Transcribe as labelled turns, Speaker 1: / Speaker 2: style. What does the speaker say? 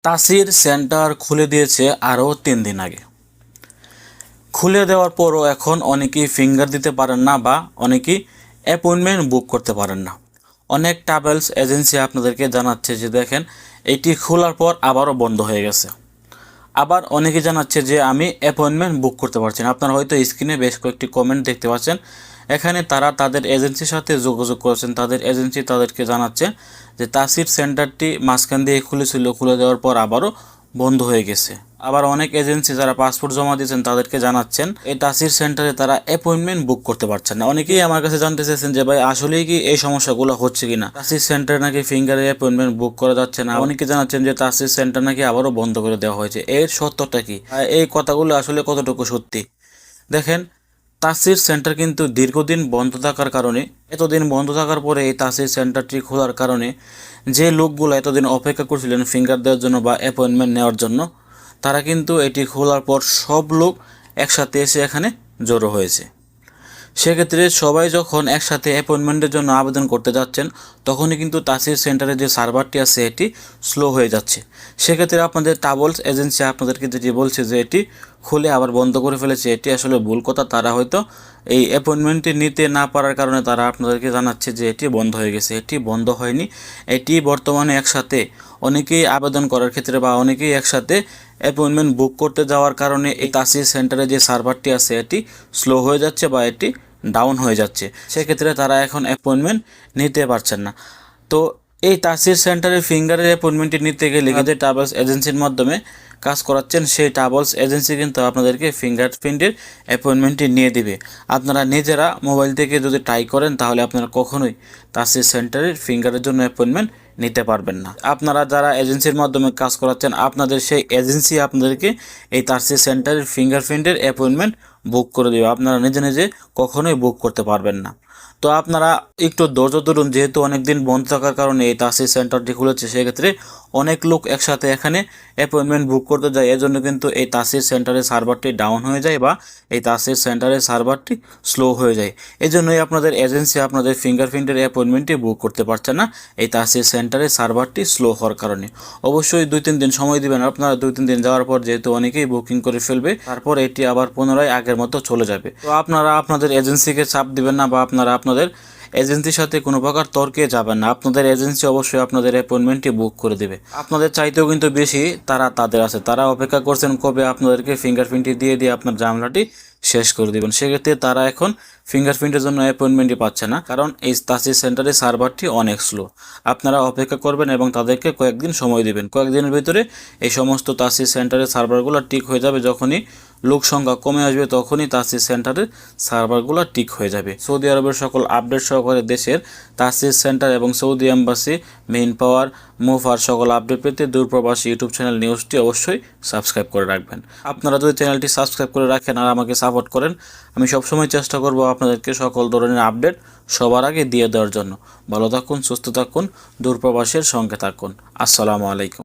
Speaker 1: তাসির সেন্টার খুলে দিয়েছে আরও 3 দিন আগে। খুলে দেওয়ার পরও এখন অনেকেই ফিঙ্গার দিতে পারেন না বা অনেকেই অ্যাপয়েন্টমেন্ট বুক করতে পারেন না। অনেক ট্রাভেলস এজেন্সি আপনাদেরকে জানাচ্ছে যে দেখেন এটি খোলার পর আবারও বন্ধ হয়ে গেছে। আবার অনেকে জানাচ্ছে যে আমি অ্যাপয়েন্টমেন্ট বুক করতে পারছি না। আপনারা হয়তো স্ক্রিনে বেশ কয়েকটি কমেন্ট দেখতে পাচ্ছেন। এখানে তারা তাদের এজেন্সির সাথে যোগাযোগ করেছেন, তাদের এজেন্সি তাদেরকে জানাচ্ছে যে তাসির সেন্টারটি মাঝখান দিয়ে খুলেছিল, খুলে দেওয়ার পর আবারও বন্ধ হয়ে গেছে। আবার অনেক এজেন্সি যারা পাসপোর্ট জমা দিয়েছেন তাদেরকে জানাচ্ছেন এই তাসির সেন্টারে তারা অ্যাপয়েন্টমেন্ট বুক করতে পারছেন না। অনেকেই আমার কাছে জানতে চাইছেন যে ভাই আসলেই কি এই সমস্যাগুলো হচ্ছে কিনা, তাসির সেন্টারে নাকি ফিঙ্গারে অ্যাপয়েন্টমেন্ট বুক করা যাচ্ছে না। অনেকে জানাচ্ছেন যে তাসির সেন্টার নাকি আবারও বন্ধ করে দেওয়া হয়েছে। এর সত্যটা কি, এই কথাগুলো আসলে কতটুকু সত্যি? দেখেন, তাসির সেন্টার কিন্তু দীর্ঘদিন বন্ধ থাকার কারণে, এতদিন বন্ধ থাকার পরে এই তাসির সেন্টারটি খোলার কারণে যে লোকগুলো এতদিন অপেক্ষা করছিলেন ফিঙ্গার দেওয়ার জন্য বা অ্যাপয়েন্টমেন্ট নেওয়ার জন্য, তারা কিন্তু এটি খোলার পর সব লোক একসাথে এসে এখানে জড়ো হয়েছে। সেক্ষেত্রে সবাই যখন একসাথে অ্যাপয়েন্টমেন্টের জন্য আবেদন করতে যাচ্ছেন তখনই কিন্তু তাসির সেন্টারের যে সার্ভারটি আছে এটি স্লো হয়ে যাচ্ছে। সেক্ষেত্রে আপনাদের ট্রাভেলস এজেন্সি আপনাদেরকে যেটি বলছে যে এটি খুলে আবার বন্ধ করে ফেলেছে, এটি আসলে ভুল কথা। তারা হয়তো এই অ্যাপয়েন্টমেন্টটি নিতে না পারার কারণে তারা আপনাদেরকে জানাচ্ছে যে এটি বন্ধ হয়ে গেছে। এটি বন্ধ হয়নি, এটি বর্তমানে একসাথে অনেকেই আবেদন করার ক্ষেত্রে বা অনেকেই একসাথে অ্যাপয়েন্টমেন্ট বুক করতে যাওয়ার কারণে এই তাসির সেন্টারে যে সার্ভারটি আছে এটি স্লো হয়ে যাচ্ছে বা এটি ডাউন হয়ে যাচ্ছে। সেক্ষেত্রে তারা এখন অ্যাপয়েন্টমেন্ট নিতে পারছেন না। তো এই তাসির সেন্টারের ফিঙ্গারের অ্যাপয়েন্টমেন্টটি নিতে গেলে যে ট্রাভেলস এজেন্সির মাধ্যমে কাজ করাচ্ছেন সেই ট্রাভেলস এজেন্সি কিন্তু আপনাদেরকে ফিঙ্গারপ্রিন্টের অ্যাপয়েন্টমেন্টটি নিয়ে দিবে। আপনারা নিজেরা মোবাইল থেকে যদি ট্রাই করেন তাহলে আপনারা কখনোই তাসির সেন্টারের ফিঙ্গারের জন্য অ্যাপয়েন্টমেন্ট নিতে পারবেন না। আপনারা যারা এজেন্সির মাধ্যমে কাজ করাচ্ছেন আপনাদের সেই এজেন্সি আপনাদেরকে এই তাসির সেন্টারের ফিঙ্গারপ্রিন্টের অ্যাপয়েন্টমেন্ট বুক করে দেবে, আপনারা নিজে নিজে কখনোই বুক করতে পারবেন না। তো আপনারা একটু ধৈর্য ধরুন, যেহেতু অনেক দিন বন্ধ থাকার কারণে এই তাসির সেন্টারটি খুলেছে, সেক্ষেত্রে অনেক লোক একসাথে এখানে অ্যাপয়েন্টমেন্ট বুক করতে যায়। এজন্য কিন্তু এই তাসির সেন্টারের সার্ভারটি ডাউন হয়ে যায় বা এই তাসির সেন্টারের সার্ভারটি স্লো হয়ে যায়। এই জন্যই আপনাদের এজেন্সি আপনাদের ফিঙ্গারপ্রিন্টের অ্যাপয়েন্টমেন্টটি বুক করতে পারছে না, এই তাসির সেন্টারের সার্ভারটি স্লো হওয়ার কারণে। অবশ্যই 2-3 দিন সময় দিবেন। আপনারা 2-3 দিন যাওয়ার পর যেহেতু অনেকেই বুকিং করে ফেলবে, তারপর এটি আবার পুনরায় আগের মতো চলে যাবে। তো আপনারা আপনাদের এজেন্সিকে চাপ দিবেন না বা আপনারা আপনাদের এজেন্সির সাথে কোনো প্রকার তর্কে যাবেন না। আপনাদের এজেন্সি অবশ্যই আপনাদের অ্যাপয়েন্টমেন্টটি বুক করে দেবে। আপনাদের চাইতেও কিন্তু বেশি তারা তাদের আছে, তারা অপেক্ষা করছেন কবে আপনাদেরকে ফিঙ্গারপ্রিন্টটি দিয়ে দিয়ে আপনার ঝামেলাটি শেষ করে দেবেন। সেক্ষেত্রে তারা এখন ফিঙ্গারপ্রিন্টের জন্য অ্যাপয়েন্টমেন্টই পাচ্ছে না, কারণ এই তাসির সেন্টারের সার্ভারটি অনেক স্লো। আপনারা অপেক্ষা করবেন এবং তাদেরকে কয়েকদিন সময় দেবেন। কয়েকদিনের ভিতরে এই সমস্ত তাসির সেন্টারের সার্ভারগুলো ঠিক হয়ে যাবে। যখনই লোক সংখ্যা কমে আসবে তখনই তাসির সেন্টারের সার্ভারগুলো ঠিক হয়ে যাবে। সৌদি আরবের সকল আপডেট সহকারে দেশের তাসির সেন্টার এবং Saudi embassy, main power, move আর সকল আপডেট পেতে দূরপ্রবাসী ইউটিউব চ্যানেল নিউজটি অবশ্যই সাবস্ক্রাইব করে রাখবেন। আপনারা যদি চ্যানেলটি সাবস্ক্রাইব করে রাখেন আর আমাকে সাপোর্ট করেন, আমি সবসময় চেষ্টা করব আপনাদেরকে সকল ধরনের আপডেট সবার আগে দিয়ে দেওয়ার জন্য। ভালো থাকুন, সুস্থ থাকুন, দূরপ্রবাসের সঙ্গে থাকুন। আসসালামু আলাইকুম।